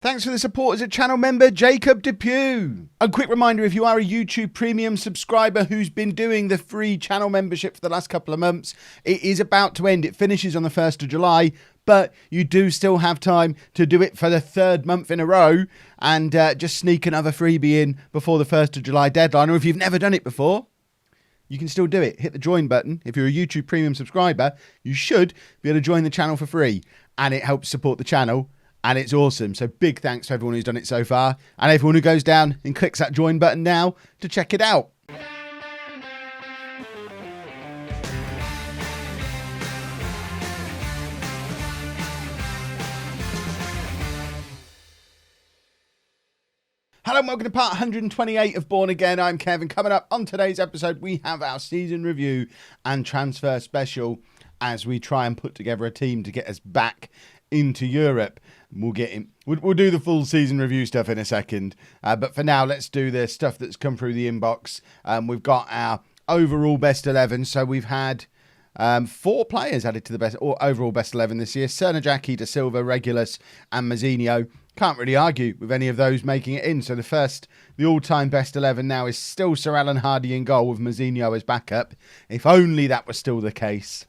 Thanks for the support as a channel member, Jacob Depew. A quick reminder, if you are a YouTube Premium subscriber who's been doing the free channel membership for the last couple of months, it is about to end. It finishes on the 1st of July, but you do still have time to do it for the third month in a row and just sneak another freebie in before the 1st of July deadline. Or if you've never done it before, you can still do it. Hit the join button. If you're a YouTube Premium subscriber, you should be able to join the channel for free, and it helps support the channel. And it's awesome. So big thanks to everyone who's done it so far. And everyone who goes down and clicks that join button now to check it out. Hello and welcome to part 128 of Bourne Again. I'm Kevin. Coming up on today's episode, we have our season review and transfer special as we try and put together a team to get us back into Europe. We'll get in. We'll do the full season review stuff in a second. But for now, let's do the stuff that's come through the inbox. We've got our overall best 11. So we've had 4 players added to the best or overall best 11 this year. Cernajacki, De Silva, Regulus and Mazzinho. Can't really argue with any of those making it in. So the all-time best 11 now is still Sir Alan Hardy in goal with Mazzinho as backup. If only that was still the case.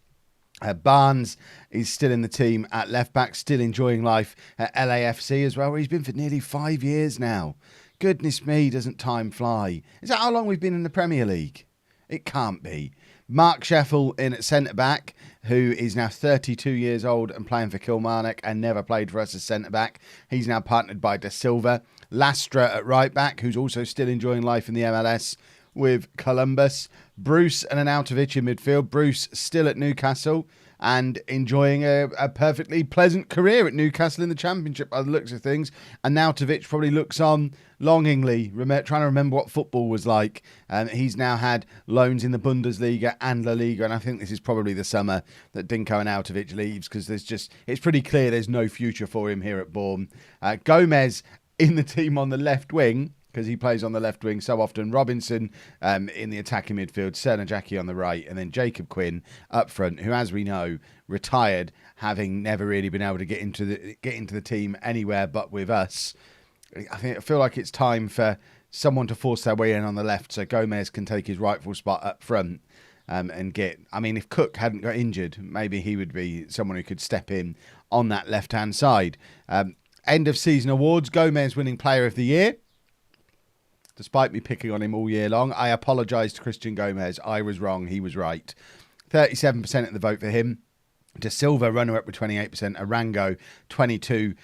Barnes is still in the team at left back, still enjoying life at LAFC as well, where he's been for nearly 5 years now. Goodness me, doesn't time fly? Is that how long we've been in the Premier League? It can't be. Mark Sheffel in at centre-back, who is now 32 years old and playing for Kilmarnock and never played for us as centre-back. He's now partnered by De Silva. Lastra at right-back, who's also still enjoying life in the MLS with Columbus. Bruce and Arnautovic in midfield. Bruce still at Newcastle and enjoying a perfectly pleasant career at Newcastle in the Championship by the looks of things. Arnautovic probably looks on longingly, trying to remember what football was like. He's now had loans in the Bundesliga and La Liga, and I think this is probably the summer that Dinko Arnautovic leaves, because it's pretty clear there's no future for him here at Bourne. Gomez in the team on the left wing, because he plays on the left wing so often. Robinson in the attacking midfield, Cernajacki on the right, and then Jacob Quinn up front, who, as we know, retired, having never really been able to get into the team anywhere but with us. I feel like it's time for someone to force their way in on the left, so Gomez can take his rightful spot up front and get. I mean, if Cook hadn't got injured, maybe he would be someone who could step in on that left-hand side. End of season awards: Gomez winning Player of the Year. Despite me picking on him all year long, I apologise to Christian Gomez. I was wrong. He was right. 37% of the vote for him. De Silva, runner-up with 28%. Arango, 22%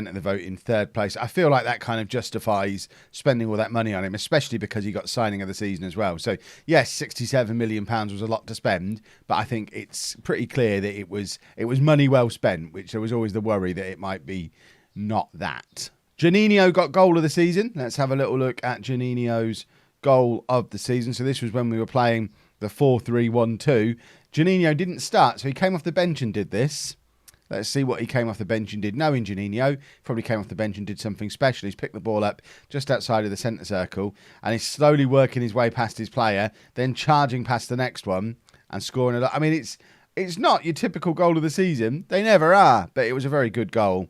of the vote in third place. I feel like that kind of justifies spending all that money on him, especially because he got signing of the season as well. So, yes, £67 million was a lot to spend, but I think it's pretty clear that it was money well spent, which there was always the worry that it might be not that. Juninho got goal of the season. Let's have a little look at Juninho's goal of the season. So this was when we were playing the 4-3-1-2. Juninho didn't start, so he came off the bench and did this. Let's see what he came off the bench and did. Knowing Juninho, probably came off the bench and did something special. He's picked the ball up just outside of the centre circle and he's slowly working his way past his player, then charging past the next one and scoring I mean, it's not your typical goal of the season. They never are, but it was a very good goal.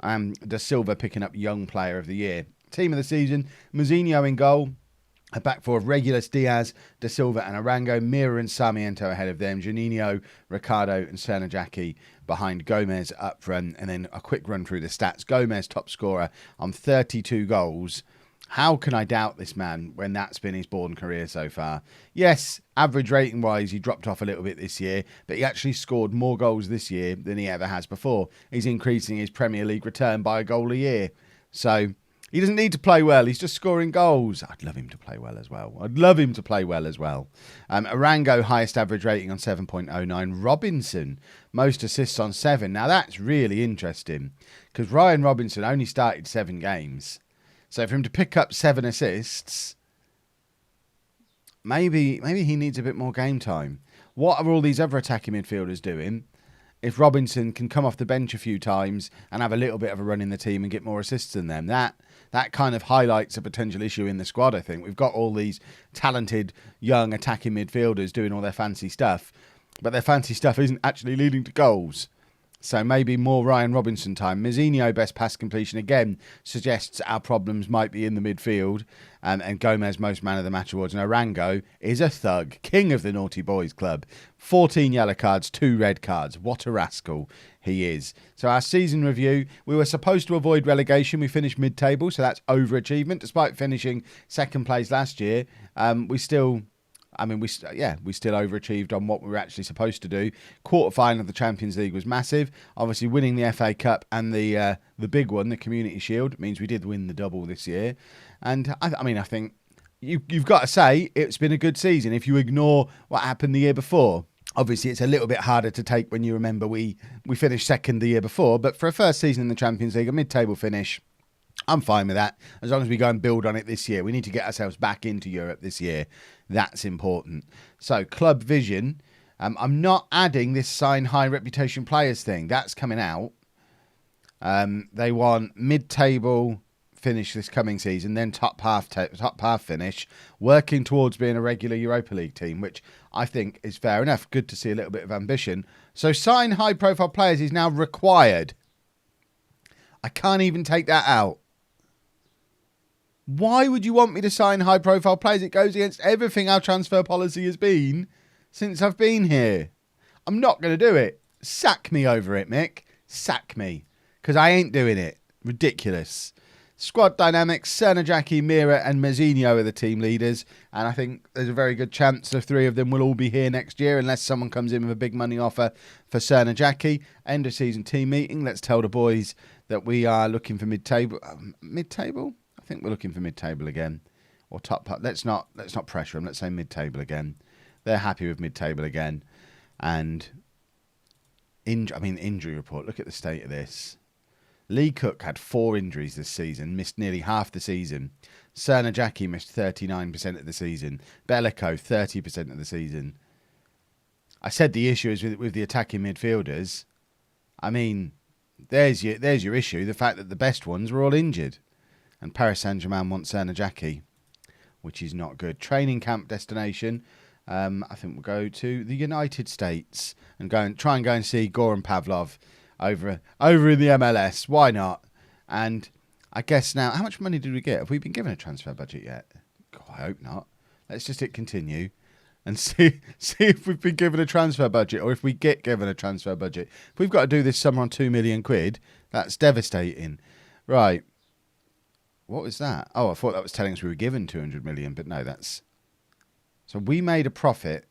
De Silva picking up Young Player of the Year. Team of the season: Mazzinho in goal. A back four of Regulus, Diaz, De Silva and Arango. Mira and Sarmiento ahead of them. Juninho, Ricardo and Cernajacki behind Gomez up front. And then a quick run through the stats. Gomez top scorer on 32 goals. How can I doubt this man when that's been his Bourne career so far? Yes, average rating-wise, he dropped off a little bit this year, but he actually scored more goals this year than he ever has before. He's increasing his Premier League return by a goal a year. So he doesn't need to play well. He's just scoring goals. I'd love him to play well as well. Arango, highest average rating on 7.09. Robinson, most assists on 7. Now that's really interesting because Ryan Robinson only started 7 games. So for him to pick up 7 assists, maybe he needs a bit more game time. What are all these other attacking midfielders doing? If Robinson can come off the bench a few times and have a little bit of a run in the team and get more assists than them, that kind of highlights a potential issue in the squad, I think. We've got all these talented young attacking midfielders doing all their fancy stuff, but their fancy stuff isn't actually leading to goals. So maybe more Ryan Robinson time. Mourinho best pass completion again suggests our problems might be in the midfield. And Gomez most man of the match awards. And Orango is a thug, king of the naughty boys club. 14 yellow cards, 2 red cards. What a rascal he is. So our season review, we were supposed to avoid relegation. We finished mid-table, so that's overachievement. Despite finishing second place last year, we still overachieved on what we were actually supposed to do. Quarter-final of the Champions League was massive. Obviously, winning the FA Cup and the big one, the Community Shield, means we did win the double this year. And I think you've got to say it's been a good season if you ignore what happened the year before. Obviously, it's a little bit harder to take when you remember we finished second the year before. But for a first season in the Champions League, a mid-table finish, I'm fine with that, as long as we go and build on it this year. We need to get ourselves back into Europe this year. That's important. So, club vision. I'm not adding this sign high reputation players thing. That's coming out. They want mid-table finish this coming season, then top half finish, working towards being a regular Europa League team, which I think is fair enough. Good to see a little bit of ambition. So, sign high-profile players is now required. I can't even take that out. Why would you want me to sign high-profile players? It goes against everything our transfer policy has been since I've been here. I'm not going to do it. Sack me over it, Mick. Sack me. Because I ain't doing it. Ridiculous. Squad dynamics, Cernajacki, Mira and Mourinho are the team leaders. And I think there's a very good chance the 3 of them will all be here next year unless someone comes in with a big money offer for Cernajacki. End of season team meeting. Let's tell the boys that we are looking for mid-table. Mid-table? I think we're looking for mid-table again. Or top part. Let's not pressure them. Let's say mid-table again. They're happy with mid-table again. And injury report. Look at the state of this. Lee Cook had 4 injuries this season, missed nearly half the season. Cernajacki missed 39% of the season. Bellico, 30% of the season. I said the issue is with the attacking midfielders. I mean, there's your issue. The fact that the best ones were all injured. And Paris Saint-Germain wants Cernajacki, which is not good. Training camp destination. I think we'll go to the United States and try and go and see Goran Pavlov over in the MLS. Why not? And I guess now, how much money did we get? Have we been given a transfer budget yet? God, I hope not. Let's just hit continue and see if we've been given a transfer budget or if we get given a transfer budget. If we've got to do this summer on £2 million, that's devastating. Right. What was that? Oh, I thought that was telling us we were given 200 million, but no, that's... So we made a profit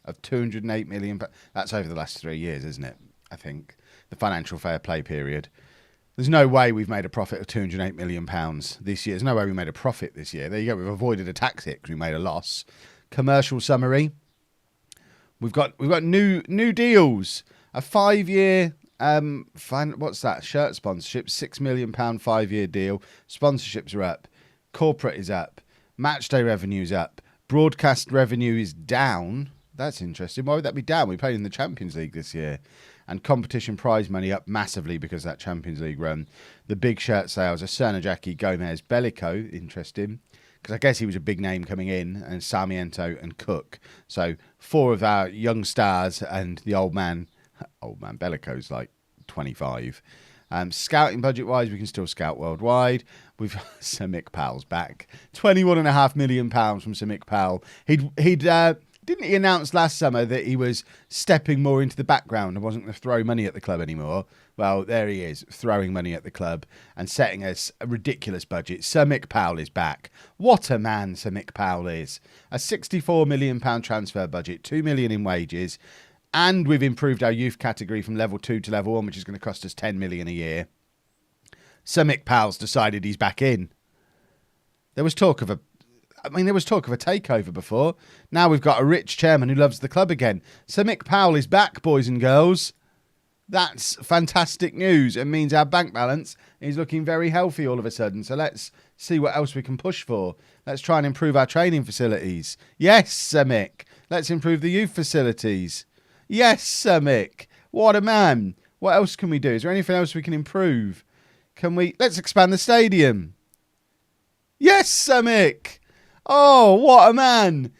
of 208 million. That's over the last 3 years, isn't it? I think. The financial fair play period. There's no way we've made a profit of £208 million this year. There's no way we made a profit this year. There you go. We've avoided a tax hit because we made a loss. Commercial summary. We've got new deals. A 5-year what's that? Shirt sponsorship. £6 million 5-year deal. Sponsorships are up. Corporate is up. Matchday revenue is up. Broadcast revenue is down. That's interesting. Why would that be down? We played in the Champions League this year. And competition prize money up massively because of that Champions League run. The big shirt sales are Cernajacki, Gomez, Bellico. Interesting. Because I guess he was a big name coming in. And Sarmiento and Cook. So 4 of our young stars and the old man Bellico's like 25. Scouting budget-wise, we can still scout worldwide. We've Sir Mick Powell's back. £21.5 million from Sir Mick Powell. Didn't he announce last summer that he was stepping more into the background and wasn't going to throw money at the club anymore? Well, there he is, throwing money at the club and setting us a ridiculous budget. Sir Mick Powell is back. What a man Sir Mick Powell is. A £64 million transfer budget, £2 million in wages, and we've improved our youth category from level 2 to level 1, which is going to cost us £10 million a year. Sir Mick Powell's decided he's back in. There was talk of a takeover before. Now we've got a rich chairman who loves the club again. Sir Mick Powell is back, boys and girls. That's fantastic news. It means our bank balance is looking very healthy all of a sudden. So let's see what else we can push for. Let's try and improve our training facilities. Yes, Sir Mick. Let's improve the youth facilities. Yes, Sir Mick. What a man. What else can we do? Is there anything else we can improve? Let's expand the stadium. Yes, Sir Mick. Oh, what a man.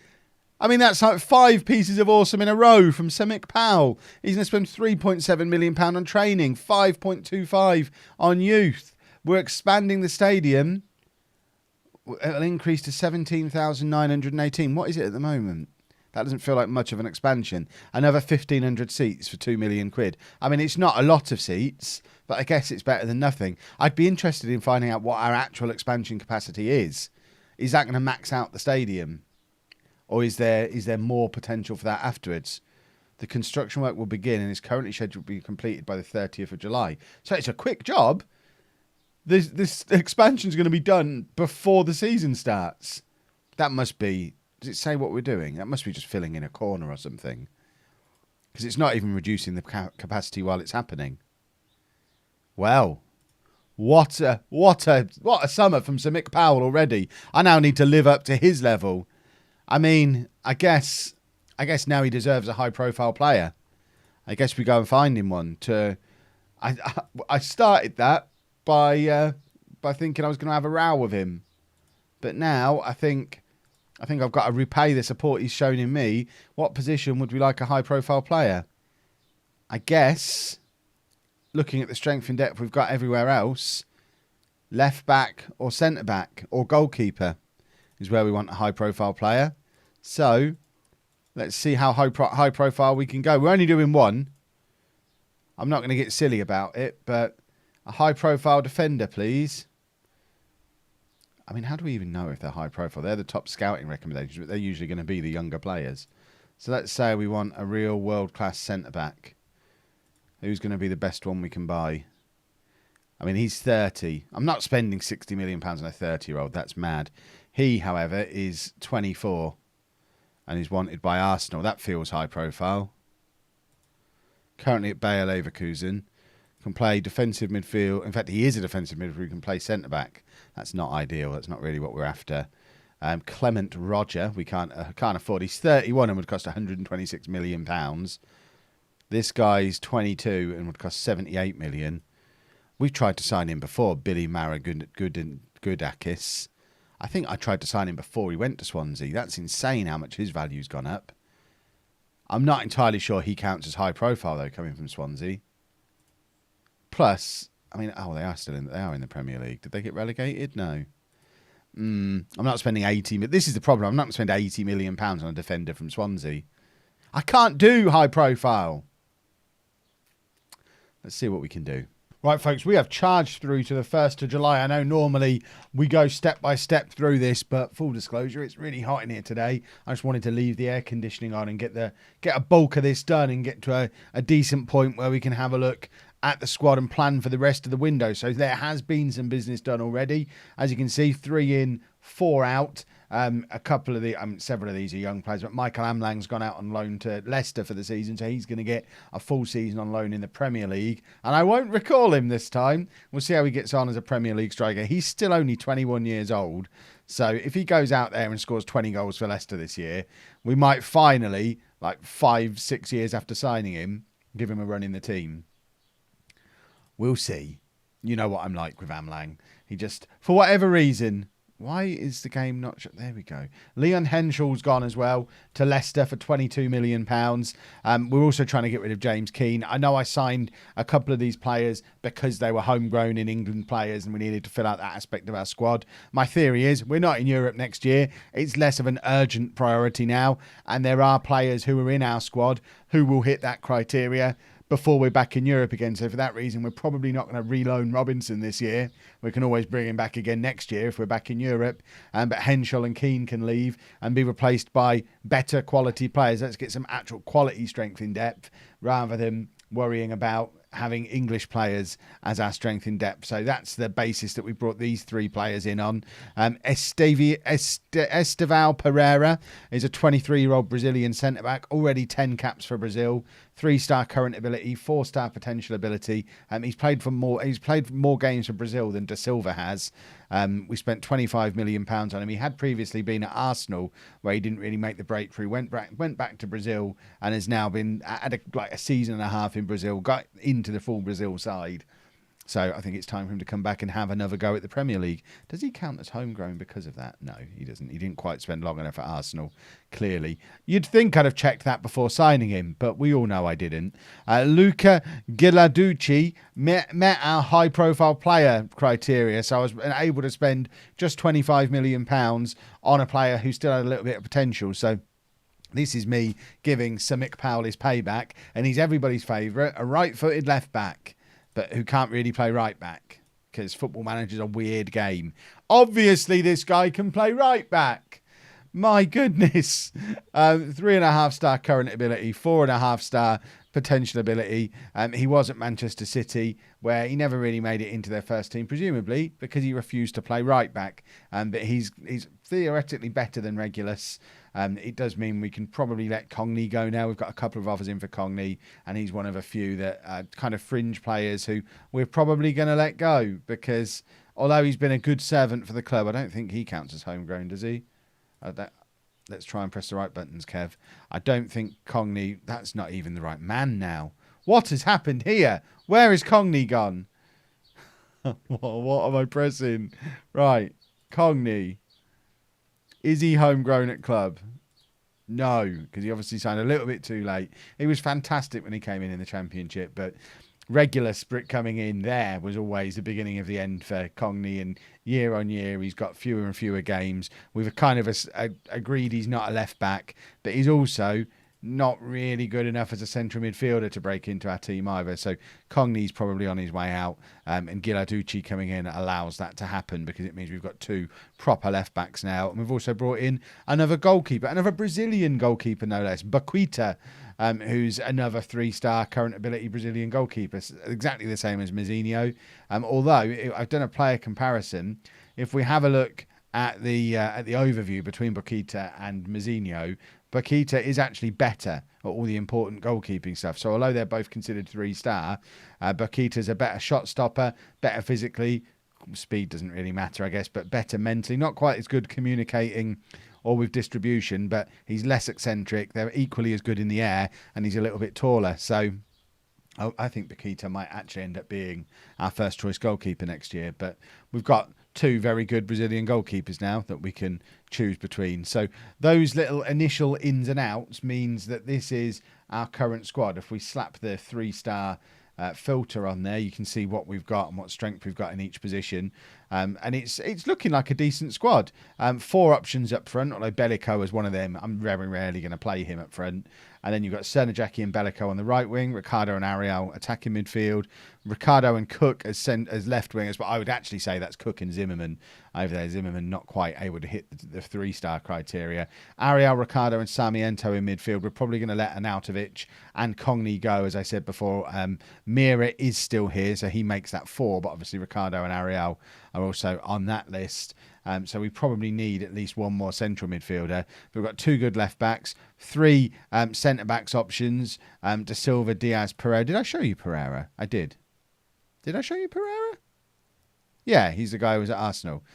I mean, that's like 5 pieces of awesome in a row from Sir Mick Powell. He's going to spend £3.7 million on training, 5.25 on youth. We're expanding the stadium. It'll increase to 17,918. What is it at the moment? That doesn't feel like much of an expansion. Another 1,500 seats for £2 million. I mean, it's not a lot of seats, but I guess it's better than nothing. I'd be interested in finding out what our actual expansion capacity is. Is that going to max out the stadium? Or is there more potential for that afterwards? The construction work will begin and is currently scheduled to be completed by the 30th of July. So it's a quick job. This expansion is going to be done before the season starts. That must be... Does it say what we're doing? That must be just filling in a corner or something. Because it's not even reducing the capacity while it's happening. Well, what a summer from Sir Mick Powell already. I now need to live up to his level. I mean, I guess now he deserves a high-profile player. I guess we go and find him one. I started that by thinking I was going to have a row with him, but now I think I've got to repay the support he's shown in me. What position would we like a high-profile player? I guess, looking at the strength and depth we've got everywhere else, left back or centre back or goalkeeper is where we want a high-profile player. So let's see how high profile we can go. We're only doing one. I'm not going to get silly about it, but a high-profile defender, please. I mean, how do we even know if they're high-profile? They're the top scouting recommendations, but they're usually going to be the younger players. So let's say we want a real world-class centre-back. Who's going to be the best one we can buy? I mean, he's 30. I'm not spending £60 million on a 30-year-old. That's mad. He, however, is 24 and is wanted by Arsenal. That feels high-profile. Currently at Bayer Leverkusen. Can play defensive midfield. In fact, he is a defensive midfielder who can play centre-back. That's not ideal. That's not really what we're after. Clement Roger, we can't afford. He's 31 and would cost £126 million. This guy's 22 and would cost £78 million. We've tried to sign him before, Billy Goodakis. I think I tried to sign him before he went to Swansea. That's insane how much his value's gone up. I'm not entirely sure he counts as high profile, though, coming from Swansea. Plus, I mean, they are in the Premier League. Did they get relegated? No. I'm not spending 80 million. This is the problem. I'm not going to spend £80 million on a defender from Swansea. I can't do high profile. Let's see what we can do. Right, folks, we have charged through to the 1st of July. I know normally we go step by step through this, but full disclosure, it's really hot in here today. I just wanted to leave the air conditioning on and get a bulk of this done and get to a decent point where we can have a look at the squad and plan for the rest of the window. So there has been some business done already. As you can see, 3 in, 4 out. Several of these are young players, but Michael Amlang's gone out on loan to Leicester for the season, so he's going to get a full season on loan in the Premier League. And I won't recall him this time. We'll see how he gets on as a Premier League striker. He's still only 21 years old. So if he goes out there and scores 20 goals for Leicester this year, we might finally, like 5-6 years after signing him, give him a run in the team. We'll see. You know what I'm like with Amlang. He just, for whatever reason... Why is the game not... There we go. Leon Henschel's gone as well to Leicester for £22 million. We're also trying to get rid of James Keane. I know I signed a couple of these players because they were homegrown in England players and we needed to fill out that aspect of our squad. My theory is we're not in Europe next year. It's less of an urgent priority now. And there are players who are in our squad who will hit that criteria before we're back in Europe again. So for that reason, we're probably not going to reloan Robinson this year. We can always bring him back again next year if we're back in Europe. But Henschel and Keane can leave and be replaced by better quality players. Let's get some actual quality strength in depth rather than worrying about having English players as our strength in depth. So that's the basis that we brought these 3 players in on. Esteval Pereira is a 23-year-old Brazilian centre-back, already 10 caps for Brazil, 3-star current ability, 4-star potential ability. He's played more games for Brazil than Da Silva has. We spent £25 million on him. He had previously been at Arsenal, where he didn't really make the breakthrough. Went back to Brazil and has now been at a season and a half in Brazil. Got into the full Brazil side. So I think it's time for him to come back and have another go at the Premier League. Does he count as homegrown because of that? No, he doesn't. He didn't quite spend long enough at Arsenal, clearly. You'd think I'd have checked that before signing him, but we all know I didn't. Luca Gilarducci met our high-profile player criteria, so I was able to spend just £25 million on a player who still had a little bit of potential. So this is me giving Sir Mick Powell his payback, and he's everybody's favourite, a right-footed left-back, but who can't really play right back because Football Manager's a weird game. Obviously, this guy can play right back. My goodness. 3.5-star current ability, 4.5-star potential ability. He was at Manchester City, where he never really made it into their first team, presumably because he refused to play right back. But he's theoretically better than Regulus. It does mean we can probably let Cogney go now. We've got a couple of offers in for Cogney, and he's one of a few that kind of fringe players who we're probably going to let go because although he's been a good servant for the club, I don't think he counts as homegrown, does he? Let's try and press the right buttons, Kev. I don't think Cogney, that's not even the right man now. What has happened here? Where is Cogney gone? What am I pressing? Right, Cogney. Is he homegrown at club? No, because he obviously signed a little bit too late. He was fantastic when he came in the Championship, but Regulus coming in there was always the beginning of the end for Cogney, and year on year he's got fewer and fewer games. We've kind of agreed he's not a left back, but he's also not really good enough as a central midfielder to break into our team either. So Cogney's probably on his way out, and Gilarducci coming in allows that to happen because it means we've got two proper left backs now, and we've also brought in another goalkeeper, another Brazilian goalkeeper no less, Baquita, who's another 3-star current ability Brazilian goalkeeper, exactly the same as Mazinho. Although I've done a player comparison, if we have a look at the overview between Baquita and Mazinho, Baquita is actually better at all the important goalkeeping stuff. So although they're both considered 3-star, Baquita's a better shot stopper, better physically. Speed doesn't really matter, I guess, but better mentally. Not quite as good communicating or with distribution, but he's less eccentric. They're equally as good in the air, and he's a little bit taller. So I think Baquita might actually end up being our first choice goalkeeper next year. But we've got two very good Brazilian goalkeepers now that we can choose between. So those little initial ins and outs means that this is our current squad. If we slap the 3-star filter on there, you can see what we've got and what strength we've got in each position. And it's looking like a decent squad. 4 options up front, although Bellico is one of them. I'm very rarely going to play him up front. And then you've got Cernajacki and Bellico on the right wing, Ricardo and Ariel attacking midfield, Ricardo and Cook as left wingers, but I would actually say that's Cook and Zimmerman over there. Zimmerman not quite able to hit the 3-star criteria. Ariel, Ricardo and Sarmiento in midfield. We're probably going to let Arnautovic and Cogney go, as I said before. Mira is still here, so he makes that 4, but obviously Ricardo and Ariel are also on that list. So we probably need at least one more central midfielder. We've got 2 good left backs, 3 centre backs options. De Silva, Diaz, Pereira. Did I show you Pereira? I did. Did I show you Pereira? Yeah, he's the guy who was at Arsenal.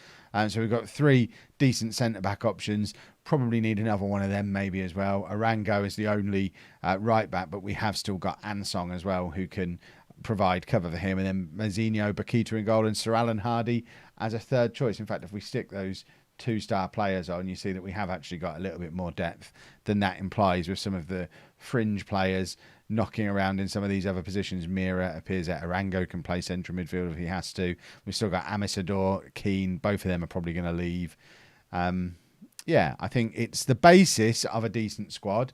So we've got 3 decent centre back options. Probably need another one of them maybe as well. Arango is the only right back, but we have still got Ansong as well who can provide cover for him. And then Mazinho, Baquita in goal, and Sir Alan Hardy as a third choice. In fact, if we stick those 2-star players on, you see that we have actually got a little bit more depth than that implies with some of the fringe players knocking around in some of these other positions. Mira appears that Arango can play central midfield if he has to. We've still got Amisador, Keane. Both of them are probably going to leave. Yeah, I think it's the basis of a decent squad.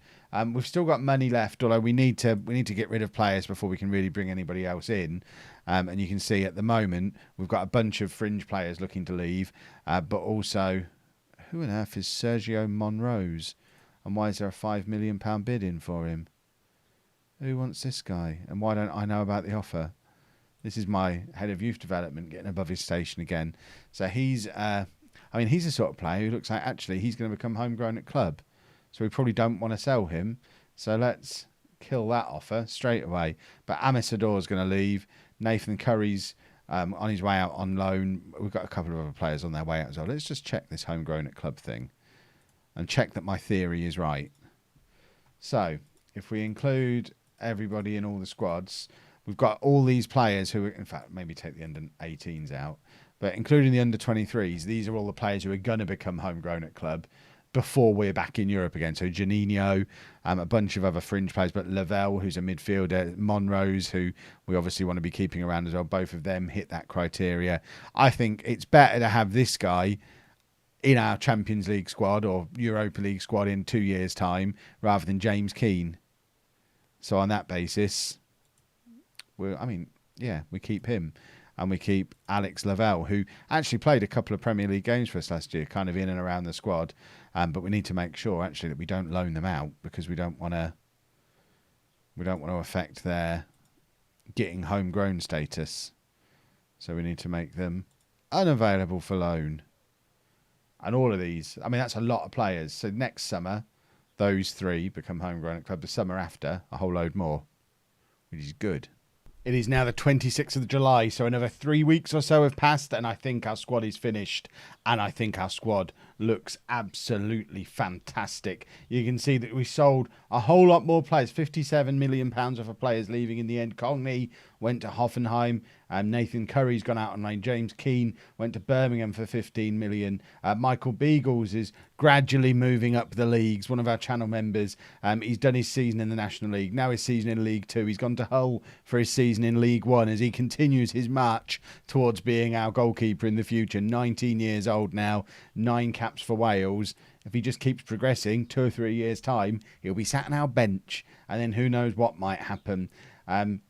We've still got money left, although we need to get rid of players before we can really bring anybody else in. And you can see at the moment we've got a bunch of fringe players looking to leave, but also, who on earth is Sergio Monrose, and why is there a £5 million bid in for him? Who wants this guy, and why don't I know about the offer? This is my head of youth development getting above his station again. So he's he's the sort of player who looks like actually he's going to become homegrown at club. So we probably don't want to sell him. So let's kill that offer straight away. But Amisador is going to leave. Nathan Curry's on his way out on loan. We've got a couple of other players on their way out as well. Let's just check this homegrown at club thing and check that my theory is right. So if we include everybody in all the squads, we've got all these players who, in fact, maybe take the under 18s out, but including the under 23s, these are all the players who are going to become homegrown at club before we're back in Europe again. So Janino, a bunch of other fringe players, but Lavelle, who's a midfielder, Monrose, who we obviously want to be keeping around as well. Both of them hit that criteria. I think it's better to have this guy in our Champions League squad or Europa League squad in 2 years' time rather than James Keane. So on that basis, we keep him. And we keep Alex Lavelle, who actually played a couple of Premier League games for us last year, kind of in and around the squad. But we need to make sure, actually, that we don't loan them out because we don't want to affect their getting homegrown status. So we need to make them unavailable for loan. And all of these, I mean, that's a lot of players. So next summer, those 3 become homegrown at club. The summer after, a whole load more, which is good. It is now the 26th of July, so another 3 weeks or so have passed, and I think our squad is finished, and I think our squad looks absolutely fantastic. You can see that we sold a whole lot more players, £57 million worth of players leaving in the end. Cogney went to Hoffenheim, Nathan Curry's gone out on loan. James Keane went to Birmingham for 15 million. Michael Beagles is gradually moving up the leagues. One of our channel members, he's done his season in the National League, now his season in League 2. He's gone to Hull for his season in League 1 as he continues his march towards being our goalkeeper in the future. 19 years old now, 9 caps for Wales. If he just keeps progressing, 2 or 3 years' time, he'll be sat on our bench, and then who knows what might happen.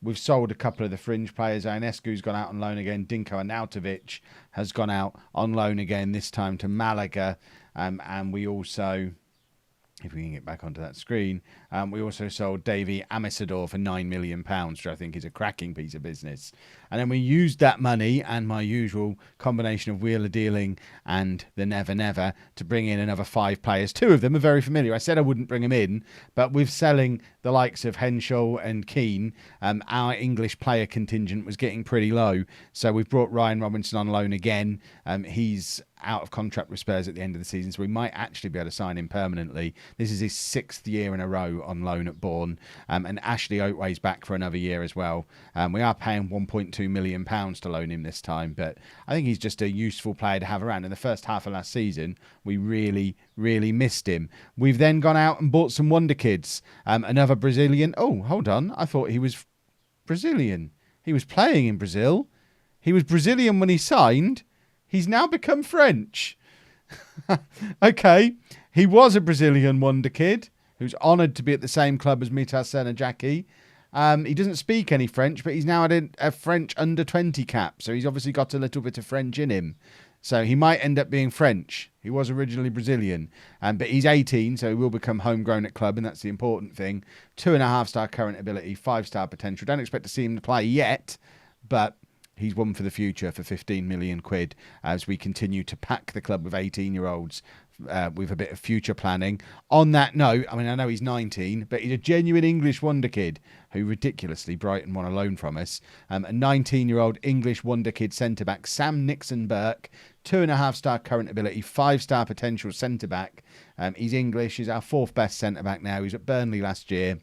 We've sold a couple of the fringe players. Ionescu's gone out on loan again. Dinko Arnautovic has gone out on loan again, this time to Malaga. And we also, if we can get back onto that screen, we also sold Davy Amisador for £9 million, which I think is a cracking piece of business. And then we used that money and my usual combination of wheeler dealing and the Never Never to bring in another 5 players. 2 of them are very familiar. I said I wouldn't bring them in, but with selling the likes of Henschel and Keane, our English player contingent was getting pretty low. So we've brought Ryan Robinson on loan again. He's out of contract with Spurs at the end of the season, so we might actually be able to sign him permanently. This is his 6th year in a row on loan at Bourne, and Ashley Oatway's back for another year as well. We are paying £1.2 million to loan him this time, but I think he's just a useful player to have around. In the first half of last season, we really missed him. We've then gone out and bought some wonder kids. Another Brazilian. Oh, hold on. I thought he was Brazilian. He was playing in Brazil. He was Brazilian when he signed. He's now become French. Okay. He was a Brazilian wonder kid who's honoured to be at the same club as Mitar Senajaki. He doesn't speak any French, but he's now had a French under-20 cap, so he's obviously got a little bit of French in him. So he might end up being French. He was originally Brazilian, but he's 18, so he will become homegrown at club, and that's the important thing. 2.5-star current ability, 5-star potential. Don't expect to see him play yet, but he's one for the future for 15 million quid as we continue to pack the club with 18-year-olds with a bit of future planning. On that note, I mean, I know he's 19, but he's a genuine English wonder kid who ridiculously Brighton won a loan from us. A 19-year-old English wonder kid centre-back, Sam Nixon-Burke, 2.5-star current ability, 5-star potential centre-back. He's English. He's our 4th best centre-back now. He was at Burnley last year.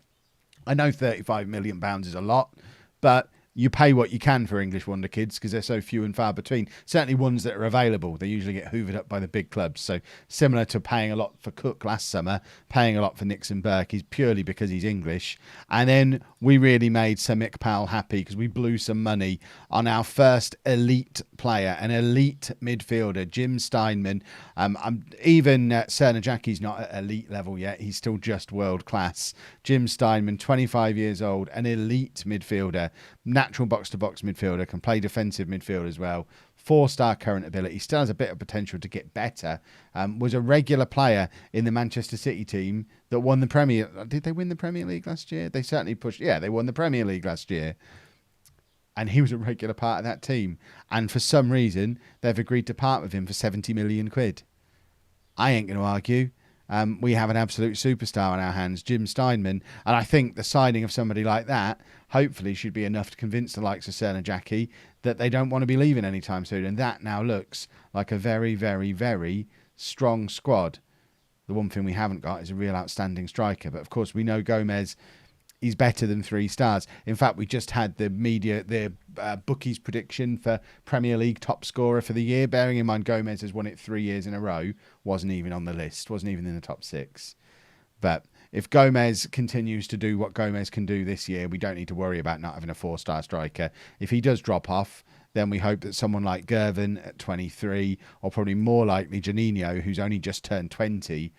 I know £35 million is a lot, but you pay what you can for English wonder kids because they're so few and far between. Certainly ones that are available. They usually get hoovered up by the big clubs. So similar to paying a lot for Cook last summer, paying a lot for Nixon Burke is purely because he's English. And then we really made Sir Mick Powell happy because we blew some money on our first elite player, an elite midfielder, Jim Steinman. Even Cernajaki's not at elite level yet. He's still just world class. Jim Steinman, 25 years old, an elite midfielder. Natural box-to-box midfielder, can play defensive midfield as well. 4-star current ability, still has a bit of potential to get better. Was a regular player in the Manchester City team that won the Premier. Did they win the Premier League last year? They certainly pushed. Yeah, they won the Premier League last year. And he was a regular part of that team. And for some reason, they've agreed to part with him for 70 million quid. I ain't going to argue. We have an absolute superstar on our hands, Jim Steinman. And I think the signing of somebody like that hopefully should be enough to convince the likes of Cernajaky that they don't want to be leaving anytime soon. And that now looks like a very, very, very strong squad. The one thing we haven't got is a real outstanding striker. But of course, we know Gomez is better than 3 stars. In fact, we just had the bookies prediction for Premier League top scorer for the year. Bearing in mind Gomez has won it 3 years in a row, wasn't even on the list, wasn't even in the top 6. But if Gomez continues to do what Gomez can do this year, we don't need to worry about not having a 4-star striker. If he does drop off, then we hope that someone like Gervin at 23, or probably more likely Janino, who's only just turned 20,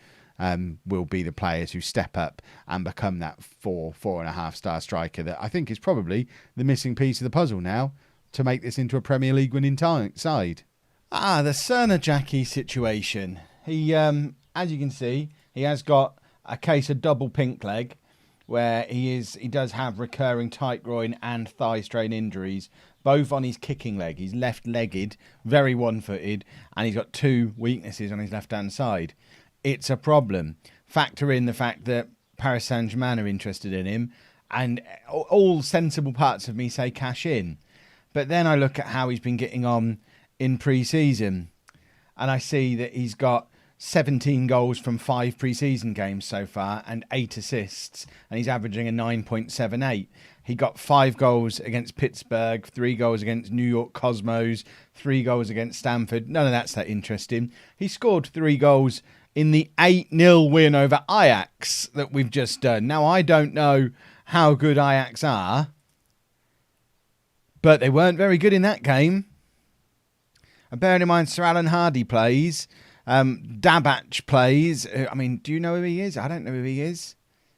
will be the players who step up and become that 4.5-star striker that I think is probably the missing piece of the puzzle now to make this into a Premier League winning side. The Cernajacki situation. He, as you can see, he has got a case of double pink leg, where he does have recurring tight groin and thigh strain injuries, both on his kicking leg. He's left-legged, very one-footed, and he's got 2 weaknesses on his left-hand side. It's a problem. Factor in the fact that Paris Saint-Germain are interested in him, and all sensible parts of me say cash in. But then I look at how he's been getting on in pre-season, and I see that he's got 17 goals from 5 pre-season games so far and 8 assists, and he's averaging a 9.78. He got 5 goals against Pittsburgh, 3 goals against New York Cosmos, 3 goals against Stamford. None of that's that interesting. He scored 3 goals in the 8-0 win over Ajax that we've just done. Now, I don't know how good Ajax are, but they weren't very good in that game. And bearing in mind Sir Alan Hardy plays, Dabac plays. I mean, do you know who he is? I don't know who he is.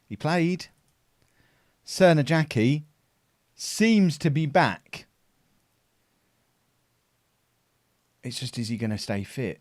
He played. Cernajacki seems to be back. It's just, is he going to stay fit?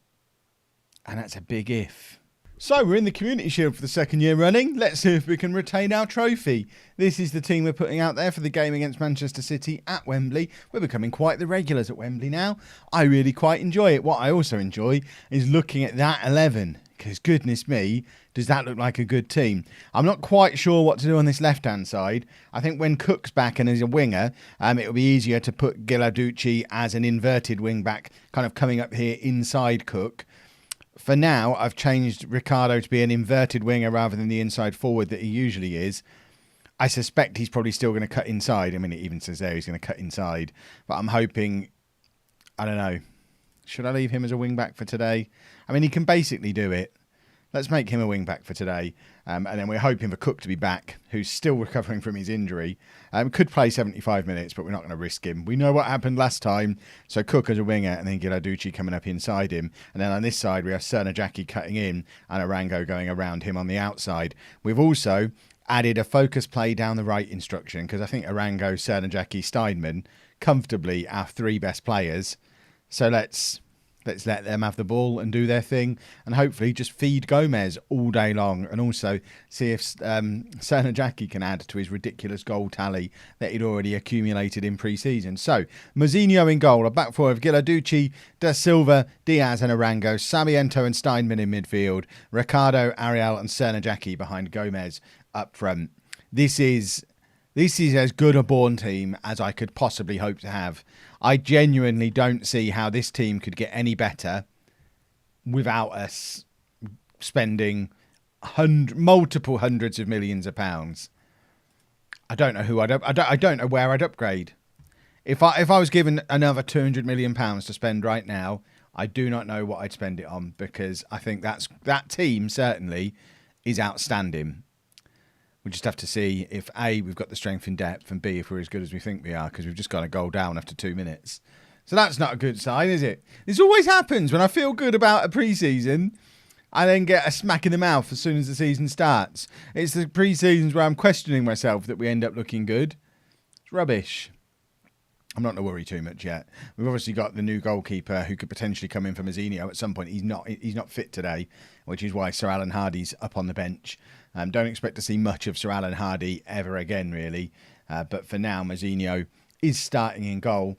And that's a big if. So we're in the Community Shield for the 2nd year running. Let's see if we can retain our trophy. This is the team we're putting out there for the game against Manchester City at Wembley. We're becoming quite the regulars at Wembley now. I really quite enjoy it. What I also enjoy is looking at that 11. Because goodness me, does that look like a good team. I'm not quite sure what to do on this left-hand side. I think when Cook's back and as a winger, it'll be easier to put Gilarducci as an inverted wing-back, kind of coming up here inside Cook. For now, I've changed Ricardo to be an inverted winger rather than the inside forward that he usually is. I suspect he's probably still going to cut inside. I mean, it even says there he's going to cut inside. But I'm hoping, I don't know, should I leave him as a wing-back for today? I mean, he can basically do it. Let's make him a wing-back for today. And then we're hoping for Cook to be back, who's still recovering from his injury. Could play 75 minutes, but we're not going to risk him. We know what happened last time. So Cook as a winger and then Gilarducci coming up inside him. And then on this side, we have Cernajacki cutting in and Arango going around him on the outside. We've also added a focus play down the right instruction because I think Arango, Cernajacki, Steinman comfortably our 3 best players. So let's let them have the ball and do their thing and hopefully just feed Gomez all day long and also see if Cernajacki can add to his ridiculous goal tally that he'd already accumulated in pre-season. So, Mousinho in goal, a back four of Gilarducci, Da Silva, Diaz and Arango, Sarmiento and Steinman in midfield, Ricardo, Ariel and Cernajacki behind Gomez up front. This is as good a Bourne team as I could possibly hope to have. I genuinely don't see how this team could get any better without us spending multiple hundreds of millions of pounds. I don't know who I don't know where I'd upgrade. If I was given another £200 million to spend right now, I do not know what I'd spend it on because I think that team certainly is outstanding. We just have to see if A, we've got the strength in depth, and B, if we're as good as we think we are, because we've just got a goal down after 2 minutes. So that's not a good sign, is it? This always happens when I feel good about a pre-season. I then get a smack in the mouth as soon as the season starts. It's the pre-seasons where I'm questioning myself that we end up looking good. It's rubbish. I'm not going to worry too much yet. We've obviously got the new goalkeeper who could potentially come in for Mousinho at some point. He's not fit today, which is why Sir Alan Hardy's up on the bench. Don't expect to see much of Sir Alan Hardy ever again, really. But for now, Mousinho is starting in goal.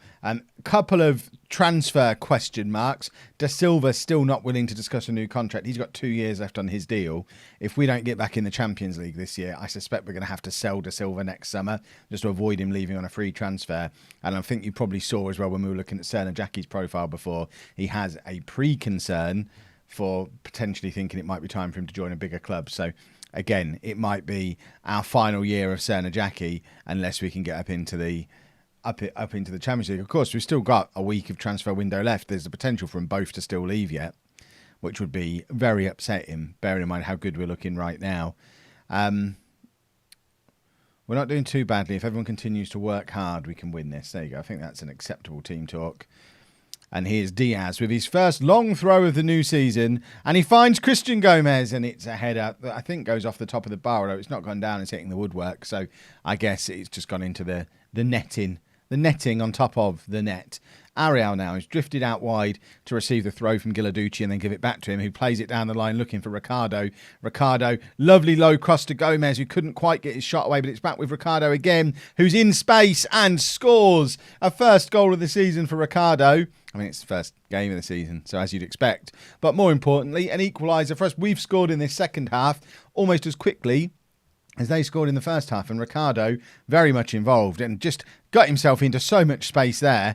Couple of transfer question marks. Da Silva still not willing to discuss a new contract. He's got 2 years left on his deal. If we don't get back in the Champions League this year, I suspect we're going to have to sell Da Silva next summer just to avoid him leaving on a free transfer. And I think you probably saw as well when we were looking at Cernajacki's profile before, he has a pre-concern for potentially thinking it might be time for him to join a bigger club. So again, it might be our final year of Jackie unless we can get up into the Champions League. Of course, we've still got a week of transfer window left. There's the potential for them both to still leave yet, which would be very upsetting, bearing in mind how good we're looking right now. We're not doing too badly. If everyone continues to work hard, we can win this. There you go. I think that's an acceptable team talk. And here's Diaz with his first long throw of the new season. And he finds Christian Gomez. And it's a header that I think goes off the top of the bar. Although it's not gone down. It's hitting the woodwork. So I guess it's just gone into the netting. The netting on top of the net. Ariel now is drifted out wide to receive the throw from Giladucci and then give it back to him, who plays it down the line looking for Ricardo. Ricardo, lovely low cross to Gomez, who couldn't quite get his shot away, but it's back with Ricardo again, who's in space and scores a first goal of the season for Ricardo. I mean, it's the first game of the season, so as you'd expect. But more importantly, an equaliser for us. We've scored in this second half almost as quickly as they scored in the first half, and Ricardo very much involved and just got himself into so much space there.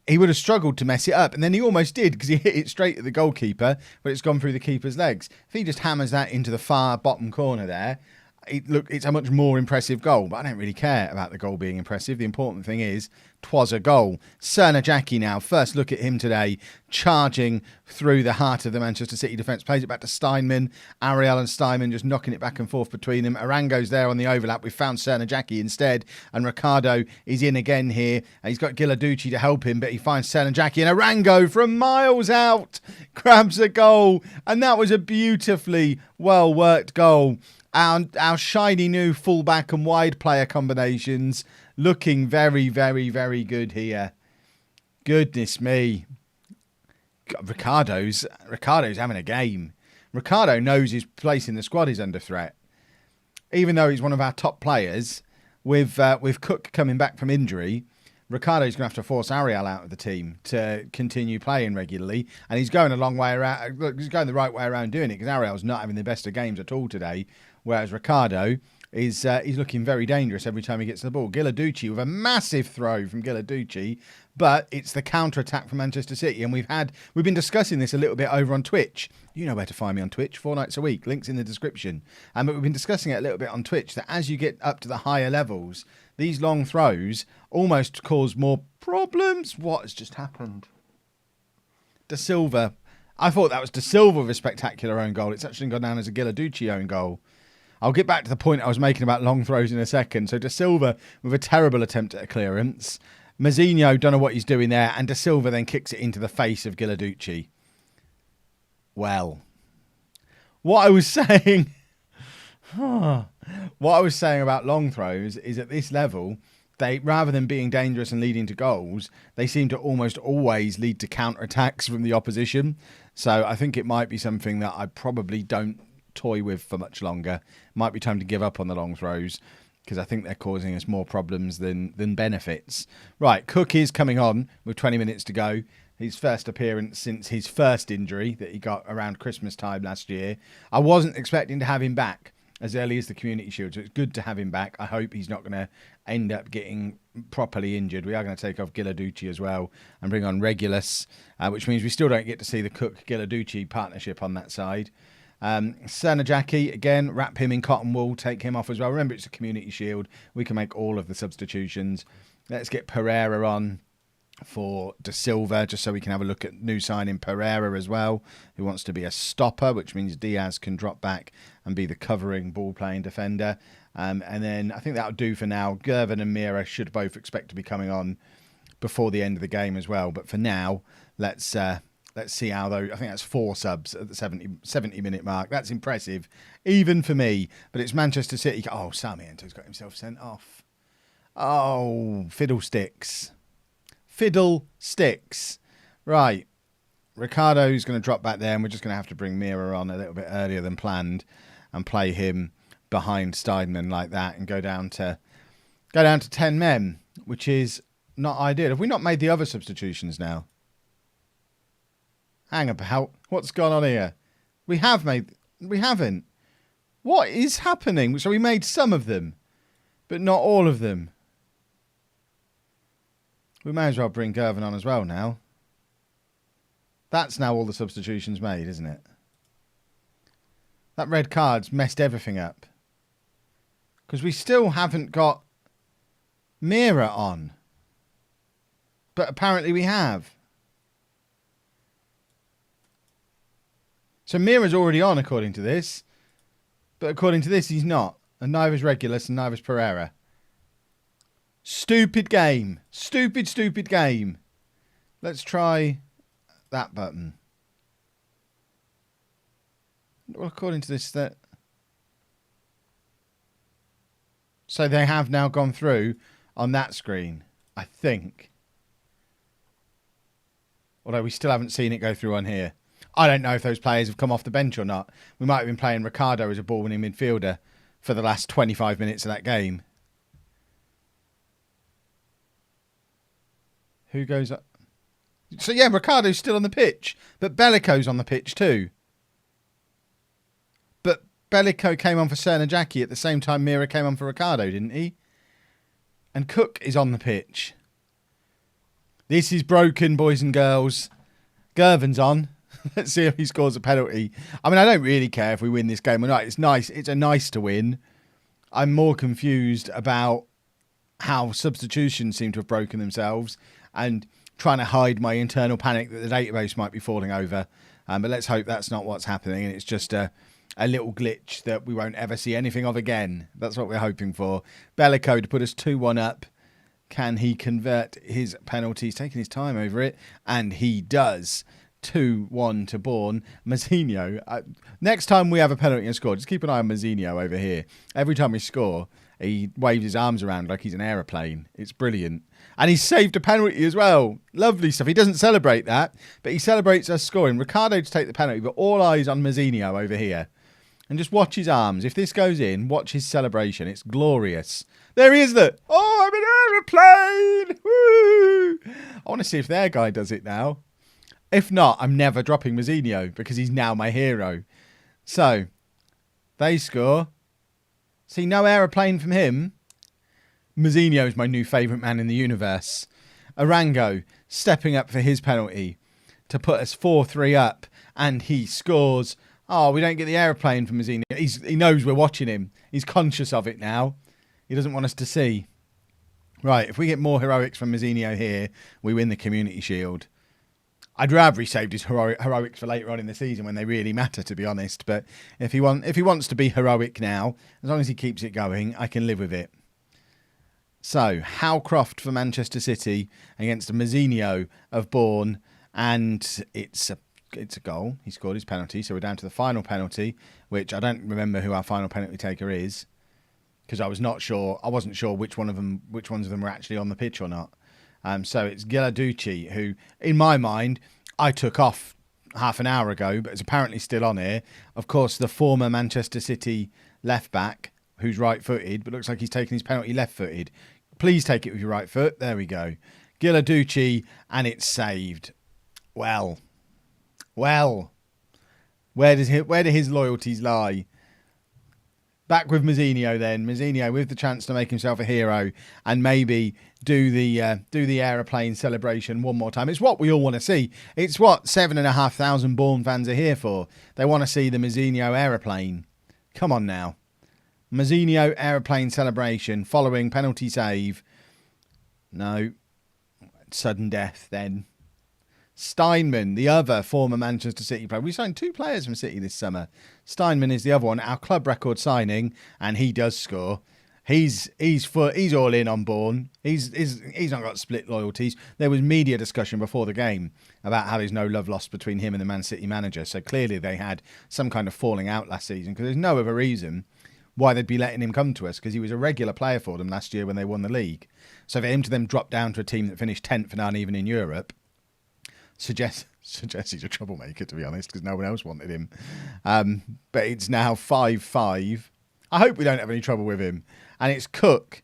He would have struggled to mess it up, and then he almost did because he hit it straight at the goalkeeper, but it's gone through the keeper's legs. If he just hammers that into the far bottom corner there, it's a much more impressive goal, but I don't really care about the goal being impressive. The important thing is, 'twas a goal. Jackie now, first look at him today, charging through the heart of the Manchester City defence, plays it back to Steinman. Ariel and Steinman just knocking it back and forth between them. Arango's there on the overlap. We've found Jackie instead, and Ricardo is in again here. He's got Giladucci to help him, but he finds Jackie, and Arango from miles out grabs a goal, and that was a beautifully well-worked goal. Our shiny new fullback and wide player combinations looking very, very, very good here. Goodness me. Ricardo's having a game. Ricardo knows his place in the squad is under threat. Even though he's one of our top players, with Cook coming back from injury, Ricardo's going to have to force Ariel out of the team to continue playing regularly. And he's going a long way around. Look, he's going the right way around doing it because Ariel's not having the best of games at all today. Whereas Ricardo is he's looking very dangerous every time he gets the ball. Giladucci with a massive throw from Giladucci, but it's the counter-attack from Manchester City. And we've been discussing this a little bit over on Twitch. You know where to find me on Twitch, 4 nights a week. Links in the description. But we've been discussing it a little bit on Twitch, that as you get up to the higher levels, these long throws almost cause more problems. What has just happened? De Silva. I thought that was De Silva with a spectacular own goal. It's actually gone down as a Giladucci own goal. I'll get back to the point I was making about long throws in a second. So De Silva with a terrible attempt at a clearance. Mazzinho don't know what he's doing there, and De Silva then kicks it into the face of Giladucci. Well, what I was saying about long throws is at this level, they, rather than being dangerous and leading to goals, they seem to almost always lead to counter-attacks from the opposition. So I think it might be something that I probably don't toy with for much longer. Might be time to give up on the long throws because I think they're causing us more problems than benefits. Right, Cook is coming on with 20 minutes to go. His first appearance since his first injury that he got around Christmas time last year. I wasn't expecting to have him back as early as the Community Shield, so it's good to have him back. I hope he's not going to end up getting properly injured. We are going to take off Giladucci as well and bring on Regulus, which means we still don't get to see the Cook-Giladucci partnership on that side. Jackie, again, wrap him in cotton wool, take him off as well. Remember, it's a Community Shield. We can make all of the substitutions. Let's get Pereira on for De Silva, just so we can have a look at new signing Pereira as well, who wants to be a stopper, which means Diaz can drop back and be the covering ball-playing defender. And then I think that'll do for now. Gervin and Mira should both expect to be coming on before the end of the game as well. But for now, let's see how, though. I think that's 4 subs at the 70-minute mark. That's impressive, even for me. But it's Manchester City. Oh, Sarmiento's got himself sent off. Oh, fiddlesticks. Right. Ricardo's going to drop back there, and we're just going to have to bring Mira on a little bit earlier than planned and play him behind Steinman like that and go down to 10 men, which is not ideal. Have we not made the other substitutions now? Hang about. What's gone on here? We haven't. What is happening? So we made some of them, but not all of them. We may as well bring Gervin on as well now. That's now all the substitutions made, isn't it? That red card's messed everything up. Because we still haven't got Mira on. But apparently we have. So Mira's already on according to this. But according to this, he's not. And neither is Regulus and neither is Pereira. Stupid game. Stupid, stupid game. Let's try that button. Well, according to this, that... So they have now gone through on that screen, I think. Although we still haven't seen it go through on here. I don't know if those players have come off the bench or not. We might have been playing Ricardo as a ball-winning midfielder for the last 25 minutes of that game. Who goes up? So yeah, Ricardo's still on the pitch. But Bellico's on the pitch too. But Bellico came on for Cernajacki at the same time Mira came on for Ricardo, didn't he? And Cook is on the pitch. This is broken, boys and girls. Gervin's on. Let's see if he scores a penalty. I mean, I don't really care if we win this game or not. It's nice. It's a nice to win. I'm more confused about how substitutions seem to have broken themselves and trying to hide my internal panic that the database might be falling over. But let's hope that's not what's happening. And it's just a little glitch that we won't ever see anything of again. That's what we're hoping for. Bellico to put us 2-1 up. Can he convert his penalty? He's taking his time over it. And he does. 2-1 to Bourne. Mazzinho. Next time we have a penalty and score, just keep an eye on Mazzinho over here. Every time we score, he waves his arms around like he's an aeroplane. It's brilliant. And he saved a penalty as well. Lovely stuff. He doesn't celebrate that, but he celebrates us scoring. Ricardo to take the penalty, but all eyes on Mazzinho over here. And just watch his arms. If this goes in, watch his celebration. It's glorious. There he is. I'm an aeroplane. Woo! I want to see if their guy does it now. If not, I'm never dropping Mazzinho because he's now my hero. So, they score. See, no aeroplane from him. Mazzinho is my new favourite man in the universe. Arango stepping up for his penalty to put us 4-3 up. And he scores. Oh, we don't get the aeroplane from Mazzinho. He knows we're watching him. He's conscious of it now. He doesn't want us to see. Right, if we get more heroics from Mazzinho here, we win the Community Shield. I'd rather he saved his heroics for later on in the season when they really matter, to be honest. But if he wants to be heroic now, as long as he keeps it going, I can live with it. So, Howcroft for Manchester City against Mazzinho of Bourne. And it's a goal. He scored his penalty. So we're down to the final penalty, which I don't remember who our final penalty taker is. Because I wasn't sure which ones of them were actually on the pitch or not. So it's Gilarducci, who, in my mind, I took off half an hour ago, but is apparently still on here. Of course, the former Manchester City left-back, who's right-footed, but looks like he's taking his penalty left-footed. Please take it with your right foot. There we go. Gilarducci, and it's saved. Well. Where do his loyalties lie? Back with Mazzinho then. Mazzinho with the chance to make himself a hero and maybe do the aeroplane celebration one more time. It's what we all want to see. It's what 7,500 Bourne fans are here for. They want to see the Mazzinho aeroplane. Come on now. Mazzinho aeroplane celebration following penalty save. No. Sudden death then. Steinman, the other former Manchester City player. We signed 2 players from City this summer. Steinman is the other one, our club record signing, and he does score. He's all in on Bourne. He's not got split loyalties. There was media discussion before the game about how there's no love lost between him and the Man City manager. So clearly they had some kind of falling out last season because there's no other reason why they'd be letting him come to us because he was a regular player for them last year when they won the league. So for him to then drop down to a team that finished 10th and aren't even in Europe suggests he's a troublemaker, to be honest, because no one else wanted him. But it's now 5-5. I hope we don't have any trouble with him. And it's Cook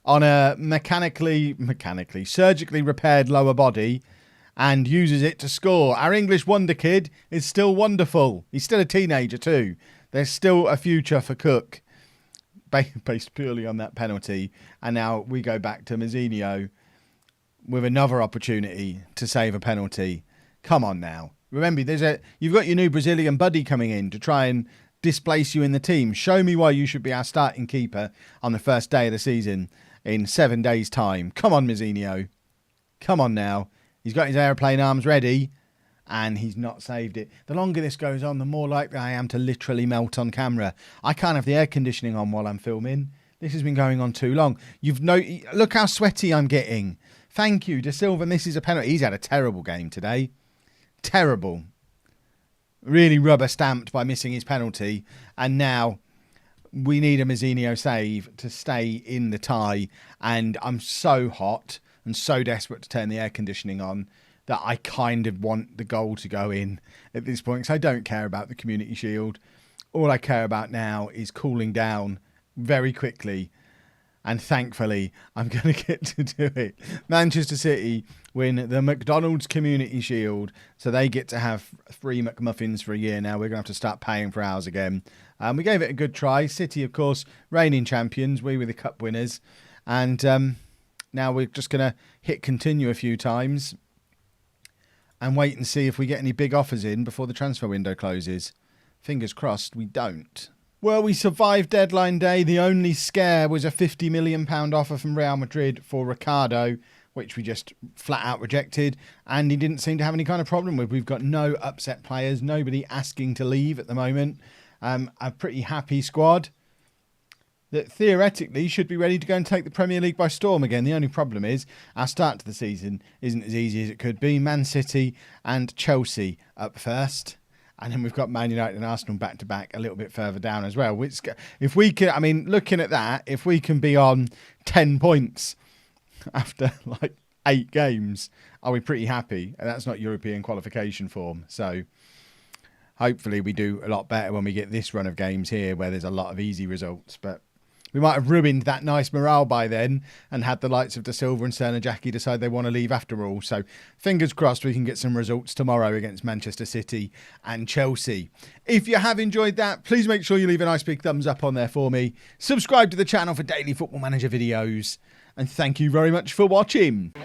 on a surgically repaired lower body and uses it to score. Our English wonder kid is still wonderful. He's still a teenager too. There's still a future for Cook based purely on that penalty. And now we go back to Mazzinho with another opportunity to save a penalty. Come on now. Remember, you've got your new Brazilian buddy coming in to try and displace you in the team. Show me why you should be our starting keeper on the first day of the season in 7 days' time. Come on, Mousinho. Come on now. He's got his aeroplane arms ready and he's not saved it. The longer this goes on, the more likely I am to literally melt on camera. I can't have the air conditioning on while I'm filming. This has been going on too long. Look how sweaty I'm getting. Thank you, De Silva. This is a penalty. He's had a terrible game today. Terrible. Really rubber stamped by missing his penalty. And now we need a Mousinho save to stay in the tie. And I'm so hot and so desperate to turn the air conditioning on that I kind of want the goal to go in at this point. Because I don't care about the Community Shield. All I care about now is cooling down very quickly. And thankfully, I'm going to get to do it. Manchester City win the McDonald's Community Shield. So they get to have 3 McMuffins for a year now. We're going to have to start paying for ours again. We gave it a good try. City, of course, reigning champions. We were the cup winners. And now we're just going to hit continue a few times and wait and see if we get any big offers in before the transfer window closes. Fingers crossed we don't. Well, we survived deadline day. The only scare was a £50 million offer from Real Madrid for Ricardo, which we just flat out rejected. And he didn't seem to have any kind of problem with. We've got no upset players, nobody asking to leave at the moment. A pretty happy squad that theoretically should be ready to go and take the Premier League by storm again. The only problem is our start to the season isn't as easy as it could be. Man City and Chelsea up first. And then we've got Man United and Arsenal back-to-back a little bit further down as well. Which, if we can, I mean, looking at that, if we can be on 10 points after like 8 games, are we pretty happy? And that's not European qualification form. So hopefully we do a lot better when we get this run of games here where there's a lot of easy results. But we might have ruined that nice morale by then and had the likes of De Silva and Serna Jackie decide they want to leave after all. So fingers crossed we can get some results tomorrow against Manchester City and Chelsea. If you have enjoyed that, please make sure you leave a nice big thumbs up on there for me. Subscribe to the channel for daily Football Manager videos. And thank you very much for watching.